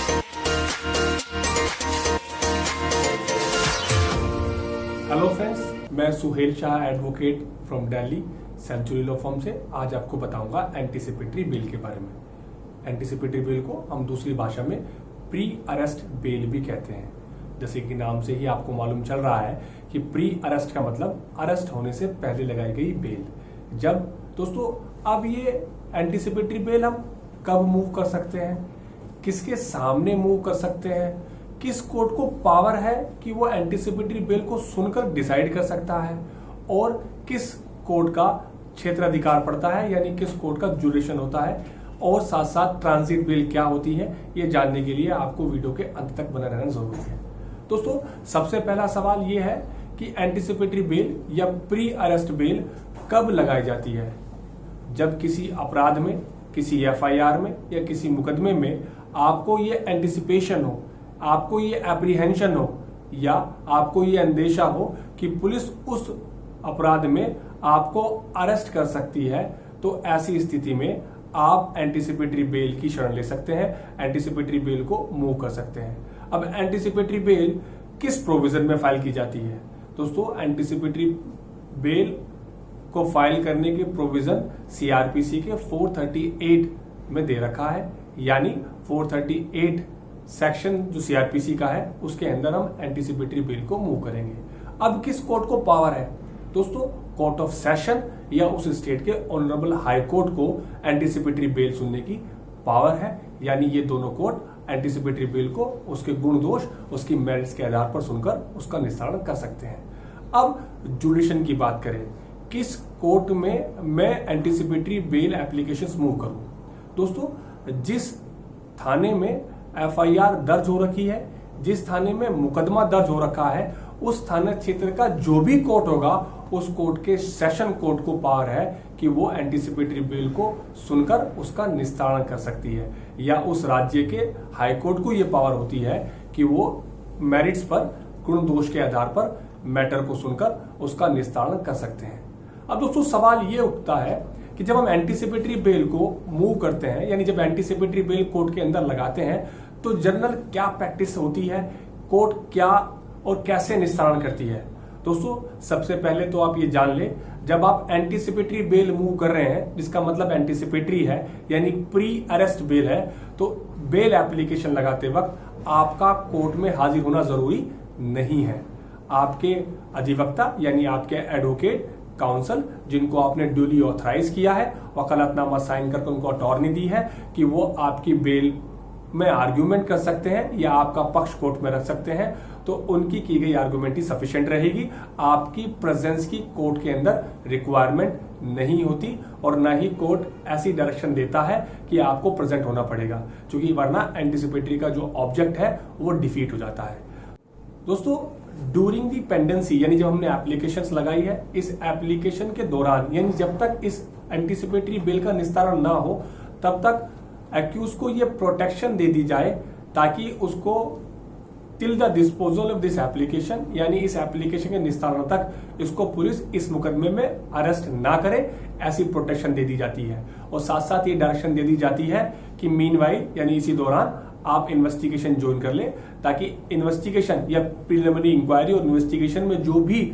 Hello friends, मैं Suhel Shah advocate from Delhi century law firm से आज आपको बताऊंगा एंटीसिपेटरी बेल के बारे में। एंटीसिपेटरी बेल को हम दूसरी भाषा में प्री अरेस्ट बेल भी कहते हैं। जैसे कि नाम से ही आपको मालूम चल रहा है कि प्री अरेस्ट का मतलब अरेस्ट होने से पहले लगाई गई बेल। जब दोस्तों अब ये एंटीसिपेटरी बेल हम कब मूव कर सकते हैं, किसके सामने मूव कर सकते हैं, किस कोर्ट को पावर है कि वो एंटीसिपेटरी बेल को सुनकर डिसाइड कर सकता है और किस कोर्ट का क्षेत्राधिकार पड़ता है, यानी किस कोर्ट का ज्यूरिडिक्शन होता है, और साथ साथ ट्रांजिट बेल क्या होती है, ये जानने के लिए आपको वीडियो के अंत तक बना रहना जरूरी है। दोस्तों सबसे पहला सवाल ये है कि एंटीसिपेटरी बेल या प्री अरेस्ट बेल कब लगाई जाती है। जब किसी अपराध में, किसी एफआईआर में या किसी मुकदमे में आपको ये एंटिसिपेशन हो, आपको ये एप्रीहेंशन हो या आपको ये अंदेशा हो कि पुलिस उस अपराध में आपको अरेस्ट कर सकती है, तो ऐसी स्थिति में आप एंटीसिपेटरी बेल की शरण ले सकते हैं, एंटीसिपेटरी बेल को मूव कर सकते हैं। अब एंटीसिपेटरी बेल किस प्रोविजन में फाइल की जाती है। दोस्तों एंटीसिपेटरी बेल को फाइल करने के प्रोविजन सीआरपीसी के 438 में दे रखा है, यानी 438 सेक्शन जो सीआरपीसी का है उसके अंदर हम एंटीसिपेटरी बेल को मूव करेंगे। अब किस कोर्ट को पावर है दोस्तों, कोर्ट ऑफ सेशन या उस स्टेट के ऑनरेबल हाई कोर्ट को एंटीसिपेटरी बेल सुनने की पावर है, यानी ये दोनों कोर्ट एंटीसिपेटरी बेल को उसके गुण दोष, उसकी मेरिट्स के आधार पर सुनकर उसका निस्तारण कर सकते हैं। अब ज्यूडिक्शन की बात करें, किस कोर्ट में मैं एंटीसिपेटरी बेल एप्लीकेशंस मूव करूं। दोस्तों जिस थाने में एफआईआर दर्ज हो रखी है, जिस थाने में मुकदमा दर्ज हो रखा है, उस थाना क्षेत्र का जो भी कोर्ट होगा उस कोर्ट के सेशन कोर्ट को पावर है कि वो एंटीसिपेटरी बेल को सुनकर उसका निस्तारण कर सकती है, या उस राज्य के हाई कोर्ट को ये पावर होती है कि वो मेरिट्स पर, गुण दोष के आधार पर मैटर को सुनकर उसका निस्तारण कर सकते हैं। अब दोस्तों सवाल ये उठता है कि जब हम एंटीसिपेटरी बेल को मूव करते हैं, यानी जब एंटीसिपेटरी बेल कोर्ट के अंदर लगाते हैं, तो जनरल क्या प्रैक्टिस होती है, कोर्ट क्या और कैसे निस्तारण करती है। दोस्तों सबसे पहले तो आप ये जान लें, जब आप एंटीसिपेटरी बेल मूव कर रहे हैं, जिसका मतलब एंटीसिपेटरी है यानी प्री अरेस्ट बेल है, तो बेल एप्लीकेशन लगाते वक्त आपका कोर्ट में हाजिर होना जरूरी नहीं है। आपके अधिवक्ता यानी आपके एडवोकेट काउंसिल, जिनको आपने ड्यूली ऑथराइज किया है, वकालतनामा साइन करके उनको अटॉर्नी दी है कि वो आपकी बेल में आर्ग्यूमेंट कर सकते हैं या आपका पक्ष कोर्ट में रख सकते हैं, तो उनकी की गई आर्ग्यूमेंट ही सफिशिएंट रहेगी। आपकी प्रेजेंस की कोर्ट के अंदर रिक्वायरमेंट नहीं होती और ना ही कोर्ट ऐसी डायरेक्शन देता है कि आपको प्रेजेंट होना पड़ेगा, क्योंकि वरना एंटीसिपेटरी का जो ऑब्जेक्ट है वो डिफीट हो जाता है। दोस्तों ड्यूरिंग दी पेंडेंसी, यानी जब हमने एप्लीकेशंस लगाई है, इस एप्लीकेशन के दौरान, यानी जब तक इस एंटीसिपेटरी बेल का निस्तारण ना हो, तब तक एक्यूज को ये प्रोटेक्शन दे दी जाए ताकि उसको till the disposal of this application, यानी इस एप्लीकेशन के निस्तारण तक इसको पुलिस इस मुकदमे में अरेस्ट ना करे, ऐसी प्रोटेक्शन दे दी जाती है। और साथ साथ ये डायरेक्शन दे दी जाती है कि मीनवाइल, यानी इसी दौरान आप इन्वेस्टिगेशन ज्वाइन कर ले, ताकि इन्वेस्टिगेशन या प्रिलिमिनरी इंक्वायरी और इन्वेस्टिगेशन में जो भी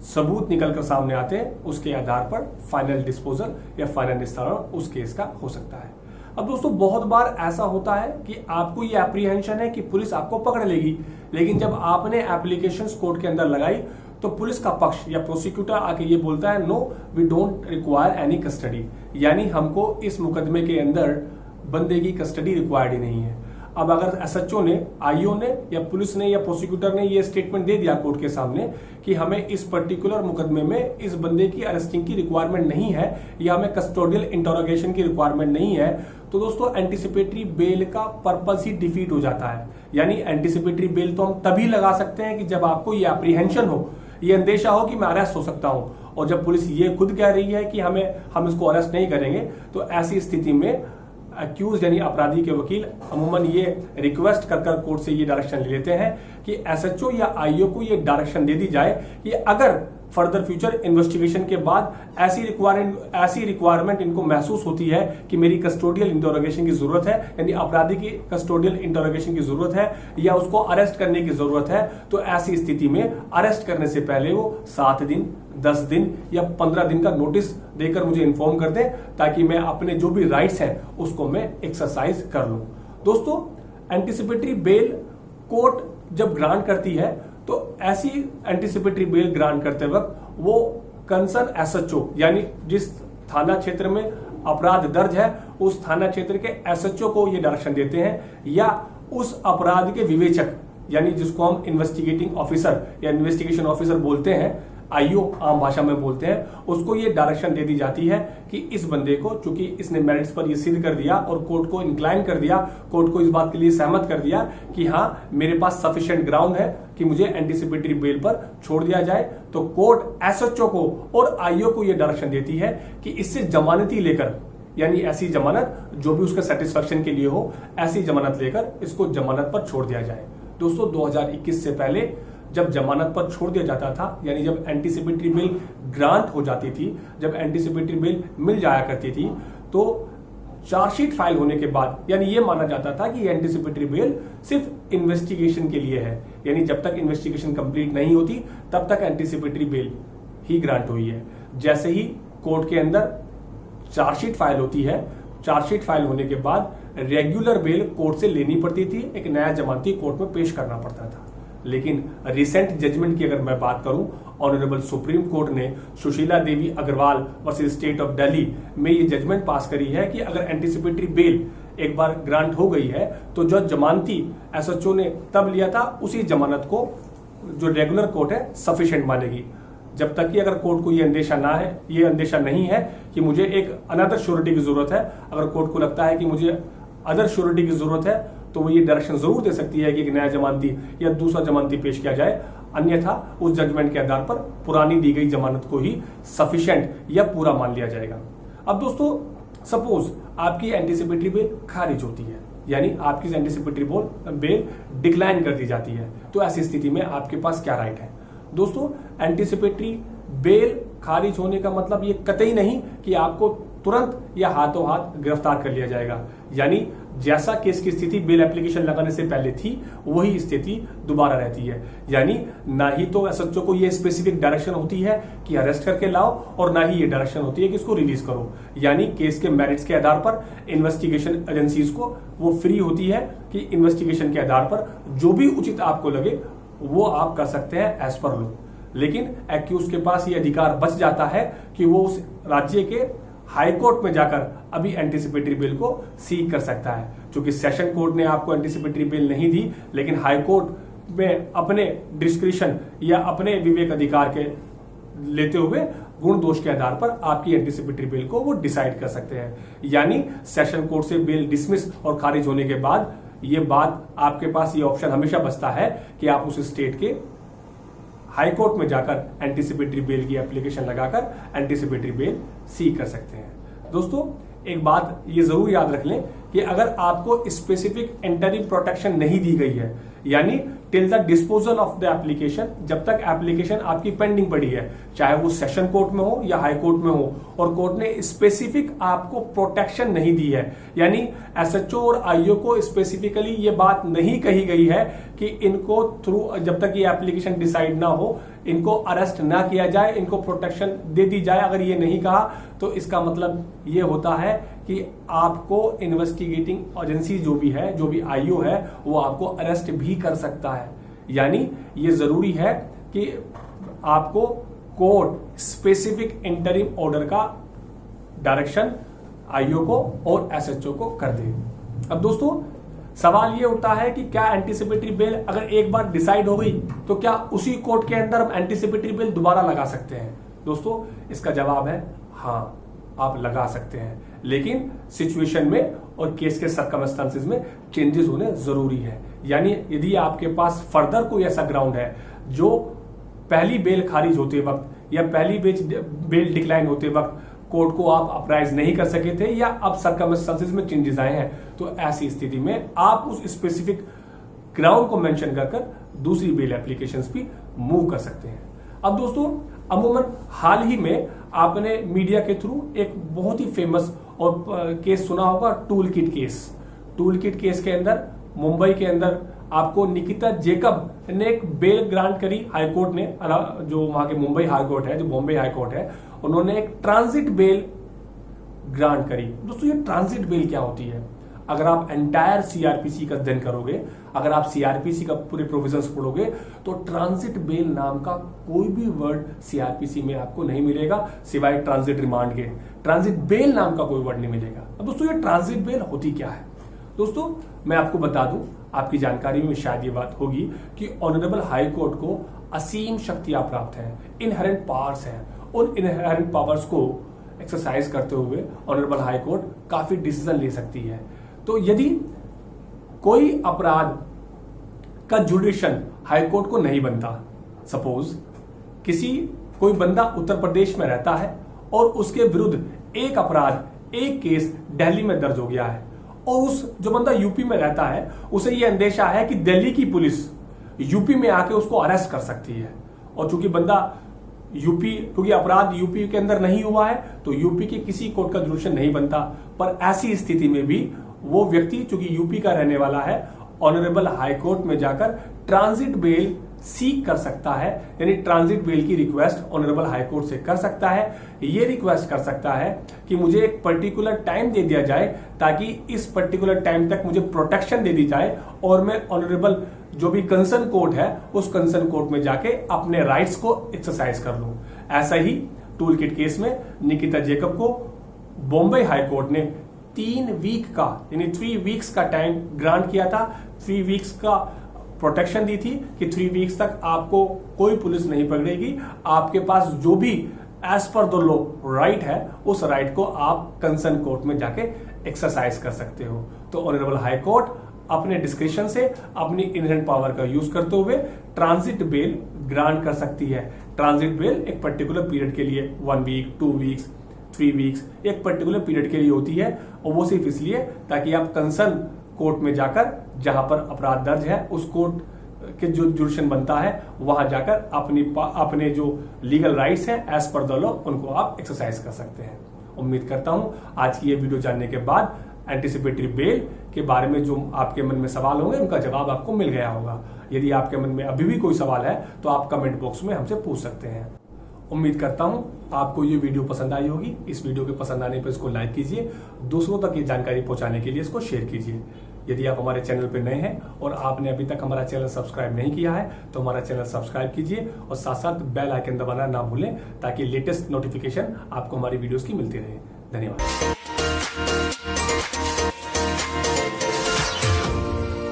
सबूत निकलकर सामने आते हैं उसके आधार पर फाइनल डिस्पोजल या फाइनल निस्तारण उस केस का हो सकता है। अब दोस्तों बहुत बार ऐसा होता है कि आपको ये एप्रीहेंशन है कि पुलिस आपको पकड़ लेगी, लेकिन जब आपने एप्लीकेशंस कोर्ट के अंदर लगाई तो पुलिस का पक्ष या प्रोसिक्यूटर आके ये बोलता है, no we don't require any custody, यानी हमको इस मुकदमे के अंदर बंदे की कस्टडी रिक्वायर्ड ही नहीं है। अब अगर एसएचओ ने, आईओ ने या पुलिस ने या प्रोसिक्यूटर ने ये स्टेटमेंट दे दिया कोर्ट के सामने कि हमें इस पर्टिकुलर मुकदमे में इस बंदे की अरेस्टिंग की रिक्वायरमेंट नहीं है या हमें कस्टोडियल इंटरोगेशन की रिक्वायरमेंट नहीं है, तो दोस्तों एंटीसिपेटरी बेल का पर्पस ही डिफीट हो जाता है। यानी एंटीसिपेटरी बेल तो हम तभी लगा सकते हैं कि जब आपको ये एप्रीहेंशन हो, ये अंदेशा हो कि मैं अरेस्ट हो सकता हूं, और जब पुलिस ये खुद कह रही है कि हम इसको अरेस्ट नहीं करेंगे, तो ऐसी स्थिति में अक्यूज यानी अपराधी के वकील अमूमन ये रिक्वेस्ट कर कोर्ट से ये डायरेक्शन ले लेते हैं कि एसएचओ या आईओ को ये डायरेक्शन दे दी जाए कि अगर फर्दर फ्यूचर इन्वेस्टिगेशन के बाद ऐसी रिक्वायरमेंट इनको महसूस होती है कि मेरी कस्टोडियल इंटरोगेशन की जरूरत है, यानी अपराधी की कस्टोडियल इंटरोगेशन की जरूरत है या उसको अरेस्ट करने की जरूरत है, तो ऐसी स्थिति में अरेस्ट करने से पहले वो 7 दिन, 10 दिन या 15 दिन का नोटिस देकर मुझे इन्फॉर्म कर दें, ताकि मैं अपने जो भी राइट्स हैं उसको मैं एक्सरसाइज कर लूं। दोस्तों, एंटीसिपेटरी बेल कोर्ट जब ग्रांट करती है तो ऐसी एंटीसिपेटरी बेल ग्रांट करते वक्त वो कंसर्न एसएचओ, यानी जिस थाना क्षेत्र में अपराध दर्ज है उस थाना क्षेत्र के एसएचओ को ये डायरेक्शन देते हैं, या उस अपराध के विवेचक, यानी जिसको हम इन्वेस्टिगेटिंग ऑफिसर या इन्वेस्टिगेशन ऑफिसर बोलते हैं, आईओ आम भाषा में बोलते हैं, उसको ये डायरेक्शन दे दी जाती है कि इस बंदे को, चूंकि इसने मेरिट्स पर ये सिद्ध कर दिया और कोर्ट को इंक्लाइन कर दिया, कोर्ट को इस बात के लिए सहमत कर दिया कि हाँ मेरे पास सफिशिएंट ग्राउंड है कि मुझे एंटीसिपेटरी बेल पर छोड़ दिया जाए, तो कोर्ट एसएचओ को और आईओ को यह डायरेक्शन देती है कि इससे जमानती लेकर, यानी ऐसी जमानत जो भी उसके सेटिस्फेक्शन के लिए हो, ऐसी जमानत लेकर इसको जमानत पर छोड़ दिया जाए। दोस्तों, 2021 से पहले जब जमानत पर छोड़ दिया जाता था, यानी जब एंटीसिपेटरी बेल ग्रांट हो जाती थी, जब एंटीसिपेटरी बेल मिल जाया करती थी, तो चार्जशीट फाइल होने के बाद, यानी यह माना जाता था कि एंटीसिपेटरी बेल सिर्फ इन्वेस्टिगेशन के लिए है, यानी जब तक इन्वेस्टिगेशन कंप्लीट नहीं होती तब तक एंटीसिपेटरी बेल ही ग्रांट हुई है। जैसे ही कोर्ट के अंदर चार्जशीट फाइल होती है, चार्जशीट फाइल होने के बाद रेगुलर बेल कोर्ट से लेनी पड़ती थी, एक नया जमानती कोर्ट में पेश करना पड़ता था। लेकिन रिसेंट जजमेंट की अगर मैं बात करूं, ऑनरेबल सुप्रीम कोर्ट ने Sushila Devi Agarwal versus state of Delhi में ये जजमेंट पास करी है कि अगर एंटीसिपेटरी बेल एक बार ग्रांट हो गई है तो जो जमानती एसएचओ ने तब लिया था उसी जमानत को जो रेगुलर कोर्ट है सफिशिएंट मानेगी, जब तक कि अगर कोर्ट को ये अंदेशा नहीं है कि मुझे एक अनदर श्योरिटी की जरूरत है। अगर कोर्ट को लगता है कि मुझे अदर श्योरिटी की जरूरत है तो वो ये डायरेक्शन जरूर दे सकती है कि एक नया जमानती या दूसरा जमानती पेश किया जाए, अन्यथा उस जजमेंट के आधार पर पुरानी दी गई जमानत को ही सफिशिएंट या पूरा मान लिया जाएगा। अब दोस्तों, सपोज आपकी एंटीसिपेटरी बेल खारिज होती है, यानी आपकी एंटीसिपेटरी बेल डिक्लाइन कर दी जाती है, तो ऐसी स्थिति में आपके पास क्या राइट है? दोस्तों, एंटीसिपेटरी बेल खारिज होने का मतलब ये कतई नहीं कि आपको तुरंत या हाथों हाथ गिरफ्तार कर लिया जाएगा, यानी जैसा केस की स्थिति बेल एप्लीकेशन लगाने से पहले थी वही स्थिति दोबारा रहती है। यानी ना ही तो एसएचओ को ये स्पेसिफिक डायरेक्शन होती है कि अरेस्ट करके लाओ, और ना ही ये डायरेक्शन होती है कि इसको रिलीज करो। यानी केस के मेरिट्स के आधार पर इन्वेस्टिगेशन एजेंसीज को वो फ्री होती है कि इन्वेस्टिगेशन के आधार पर जो भी उचित आपको लगे वो आप कर सकते हैं एज पर लॉ। लेकिन एक्यूज के पास ये अधिकार बच जाता है कि वो उस राज्य के हाई कोर्ट में जाकर अभी एंटीसिपेटरी बेल को सीक कर सकता है। क्योंकि सेशन कोर्ट ने आपको एंटीसिपेटरी बेल नहीं दी, लेकिन हाई कोर्ट में अपने डिस्क्रिशन या अपने विवेक अधिकार के लेते हुए गुण दोष के आधार पर आपकी एंटीसिपेटरी बेल को वो डिसाइड कर सकते हैं। यानी सेशन कोर्ट से बेल डिसमिस और खारिज होने के बाद ये बात आपके पास ये ऑप्शन हमेशा बचता है कि आप उस स्टेट के हाई कोर्ट में जाकर एंटीसिपेटरी बेल की एप्लीकेशन लगाकर एंटीसिपेटरी बेल सीक कर सकते हैं। दोस्तों, एक बात ये जरूर याद रख लें कि अगर आपको स्पेसिफिक इंटरिम प्रोटेक्शन नहीं दी गई है, यानी till the disposal of the application, जब तक एप्लीकेशन आपकी पेंडिंग पड़ी है, चाहे वो सेशन कोर्ट में हो या हाई कोर्ट में हो, और कोर्ट ने स्पेसिफिक आपको प्रोटेक्शन नहीं दी है, यानी एसएचओ और आईओ को स्पेसिफिकली ये बात नहीं कही गई है कि इनको थ्रू, जब तक ये एप्लीकेशन डिसाइड ना हो, इनको अरेस्ट ना किया जाए, इनको प्रोटेक्शन दे दी जाए, अगर ये नहीं कहा तो इसका मतलब ये होता है कि आपको इन्वेस्टिगेटिंग एजेंसी जो भी आईओ है वो आपको अरेस्ट भी कर सकता है। यानी ये जरूरी है कि आपको कोर्ट स्पेसिफिक इंटरिम ऑर्डर का डायरेक्शन आईओ को और एसएचओ को कर दे। अब दोस्तों, सवाल ये उठता है कि क्या एंटीसिपेटरी बेल अगर एक बार डिसाइड हो गई तो क्या उसी कोर्ट के अंदर हम एंटीसिपेटरी बेल दोबारा लगा सकते हैं? दोस्तों, इसका जवाब है हाँ, आप लगा सकते हैं, लेकिन सिचुएशन में और केस के सर्कमस्टांसेस में चेंजेस होने जरूरी है। यानी यदि आपके पास फर्दर कोई ऐसा ग्राउंड है जो पहली बेल खारिज होते वक्त या पहली बेल डिक्लाइन होते वक्त कोर्ट को आप अप्राइज नहीं कर सके थे, या अब सर्कमस्टांसेस में चेंजेस आए हैं, तो ऐसी स्थिति में आप उस स्पेसिफिक ग्राउंड को मेंशन कर दूसरी बेल एप्लीकेशंस भी मूव कर सकते हैं। अब दोस्तों, अमूमन हाल ही में आपने मीडिया के थ्रू एक बहुत ही फेमस और केस सुना होगा, tool kit case. Tool kit case के अंदर मुंबई के अंदर आपको निकिता जेकब ने एक बेल ग्रांट करी हाईकोर्ट ने, जो वहां के मुंबई हाईकोर्ट है, जो बॉम्बे हाईकोर्ट है, उन्होंने एक ट्रांजिट बेल ग्रांट करी। दोस्तों ये ट्रांजिट बेल क्या होती है? अगर आप एंटायर सीआरपीसी का अध्ययन करोगे, अगर आप सीआरपीसी का पूरे प्रोविजंस पढ़ोगे, तो ट्रांजिट बेल नाम का कोई भी वर्ड सीआरपीसी में आपको नहीं मिलेगा सिवाय ट्रांजिट रिमांड के। ट्रांजिट बेल नाम का कोई वर्ड नहीं मिलेगा। अब दोस्तों ये ट्रांजिट बेल होती क्या है? दोस्तों मैं आपको बता दूं, आपकी जानकारी में शायद ये बात होगी कि ऑनरेबल हाई कोर्ट को असीम शक्तियां प्राप्त हैं, इनहेरेंट पावर्स हैं। उन इनहेरेंट पावर्स को एक्सरसाइज करते हुए ऑनरेबल हाई कोर्ट काफी डिसीजन ले सकती है। तो यदि कोई अपराध का जुडिशन हाई कोर्ट को नहीं बनता, सपोज कोई बंदा उत्तर प्रदेश में रहता है और उसके विरुद्ध एक अपराध, एक केस दिल्ली में दर्ज हो गया है, और जो बंदा यूपी में रहता है उसे यह अंदेशा है कि दिल्ली की पुलिस यूपी में आके उसको अरेस्ट कर सकती है। और चूंकि बंदा क्योंकि अपराध यूपी के अंदर नहीं हुआ है, तो यूपी के किसी कोर्ट का जुडिशन नहीं बनता। पर ऐसी स्थिति में भी वो व्यक्ति चूंकि यूपी का रहने वाला है, ऑनरेबल हाई कोर्ट में जाकर ट्रांजिट बेल सीक कर सकता है, यानी ट्रांजिट बेल की रिक्वेस्ट ऑनरेबल हाई कोर्ट से कर सकता है। ये रिक्वेस्ट कर सकता है कि मुझे एक पर्टिकुलर टाइम दे दिया जाए, ताकि इस पर्टिकुलर टाइम तक मुझे प्रोटेक्शन दे दी जाए और मैं ऑनरेबल जो भी कंसर्न कोर्ट है उस कंसर्न कोर्ट में जाके अपने राइट्स को एक्सरसाइज कर लूं। ऐसा ही टूल किट केस में निकिता जेकब को बॉम्बे हाई कोर्ट ने 3 वीक का, यानी 3 वीक्स का टाइम ग्रांट किया था। 3 वीक्स का प्रोटेक्शन दी थी कि 3 वीक्स तक आपको कोई पुलिस नहीं पकड़ेगी। आपके पास जो भी as per the law right है, उस राइट को आप कंसर्न कोर्ट में जाके एक्सरसाइज कर सकते हो। तो ऑनरेबल हाई कोर्ट अपने डिस्क्रिप्शन से अपनी इनहेरेंट पावर का यूज करते हुए ट्रांजिट बेल ग्रांट कर सकती है। ट्रांजिट बेल एक पर्टिकुलर पीरियड के लिए 1 वीक, 2 वीक्स, 3 वीक्स, एक पर्टिकुलर पीरियड के लिए होती है, और वो सिर्फ इसलिए ताकि आप कंसर्न कोर्ट में जाकर, जहां पर अपराध दर्ज है उस कोर्ट के जो जुडिशन बनता है, वहां जाकर अपने जो लीगल राइट्स हैं एज पर द लॉ, उनको आप एक्सरसाइज कर सकते हैं। उम्मीद करता हूं आज की ये वीडियो जानने के बाद एंटीसिपेटरी बेल के बारे में जो आपके मन में सवाल होंगे उनका जवाब आपको मिल गया होगा। यदि आपके मन में अभी भी कोई सवाल है तो आप कमेंट बॉक्स में हमसे पूछ सकते हैं। उम्मीद करता हूं आपको ये वीडियो पसंद आई होगी। इस वीडियो के पसंद आने पर इसको लाइक कीजिए, दूसरों तक ये जानकारी पहुंचाने के लिए इसको शेयर कीजिए। यदि आप हमारे चैनल पर नए हैं और आपने अभी तक हमारा चैनल सब्सक्राइब नहीं किया है तो हमारा चैनल सब्सक्राइब कीजिए और साथ साथ बेल आइकन दबाना ना भूलें, ताकि लेटेस्ट नोटिफिकेशन आपको हमारी वीडियोस की मिलती रहे। धन्यवाद।